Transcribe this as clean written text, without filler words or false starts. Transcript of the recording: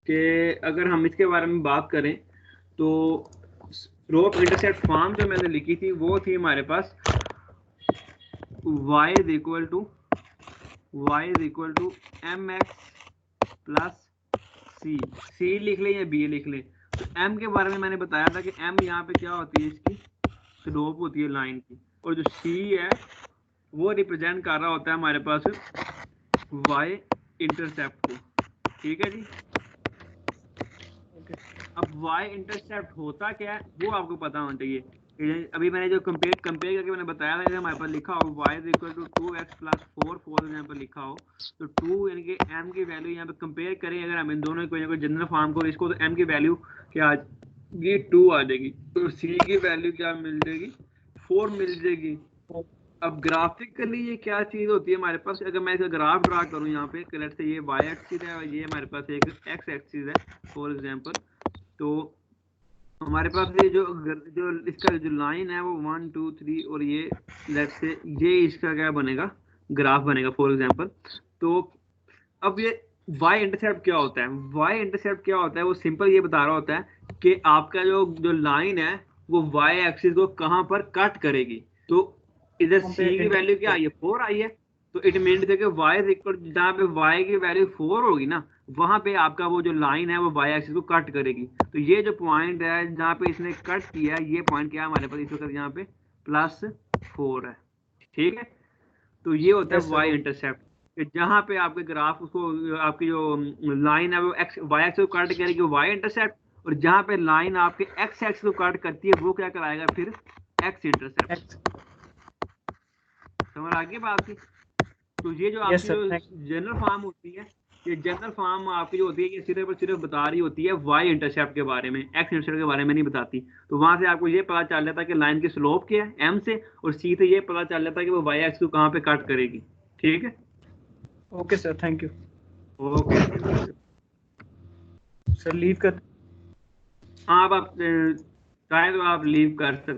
कि अगर हम इसके बारे में बात करें तो स्लोप इंटरसेप्ट फॉर्म जो मैंने लिखी थी वो थी हमारे पास y is equal to mx plus c लिख लें या बी लिख लें। तो m के बारे में मैंने बताया था कि m यहाँ पे क्या होती है, इसकी स्लोप होती है लाइन की, और जो c है वो रिप्रेजेंट कर रहा होता है हमारे पास y इंटरसेप्ट को। ठीक है जी। अब y इंटरसेप्ट होता क्या है वो आपको पता होना चाहिए। अभी मैंने जो कंपेयर करके मैंने बताया था कि हमारे पास लिखा हो y is equal to 2x plus 4 यहाँ पर लिखा हो, तो 2 यानी कि m की वैल्यू यहाँ पे कंपेयर करें अगर हम इन दोनों को जनरल फॉर्म को, इसको, तो m की वैल्यू क्या आ जाएगी, 2 आ जाएगी, तो c की वैल्यू क्या मिल जाएगी, 4 मिल जाएगी। अब ग्राफिकली ये क्या चीज होती है हमारे पास, अगर मैं इसका ग्राफ ड्रा करूं यहाँ पे, लेट्स से ये y एक्सिस है और ये हमारे पास एक x एक्सिस है फॉर एग्जांपल, तो हमारे पास ये जो इसका जो लाइन है वो 1 2 3 और ये लेट्स से ये इसका क्या बनेगा, ग्राफ बनेगा फॉर एग्जांपल। तो अब ये y इंटरसेप्ट क्या होता है, y इंटरसेप्ट क्या होता है, वो सिंपल ये बता रहा होता है कि आपका जो लाइन है वो y एक्सिस को कहां पर कट करेगी। तो इधर c की वैल्यू क्या आई है, 4 आई है, तो इट मीन कि y इज इक्वल, जहां पे y की वैल्यू 4 होगी ना, वहां पे आपका वो जो लाइन है वो y एक्सिस को कट करेगी। तो ये जो पॉइंट है जहां पे इसने कट किया, ये पॉइंट क्या है हमारे पास इस वक्त यहाँ पे +4 है। ठीक है, तो ये होता है y इंटरसेप्ट, जहां पे आपके ग्राफ उसको, आपकी जो लाइन है वो x y एक्सिस को कट करेगी y इंटरसेप्ट, और जहां पे लाइन आपके x एक्सिस को कट करती है वो क्या कराएगा फिर x इंटरसेप्ट। समझ आ गई बात की। तो ये जो आपकी जो जनरल फॉर्म होती है, ये जनरल फॉर्म आपकी जो होती है, ये सिर्फ और सिर्फ बता रही होती है y इंटरसेप्ट के बारे में, x इंटरसेप्ट के बारे में नहीं बताती। तो वहां से आपको ये पता चल जाता है कि लाइन की स्लोप क्या है m से, और c से ये पता चल जाता है कि वो y एक्सिस को कहां पे कट करेगी। ठीक है, okay sir, thank you. Okay sir leave कर, हाँ, आप चाहे तो आप लीव कर सकते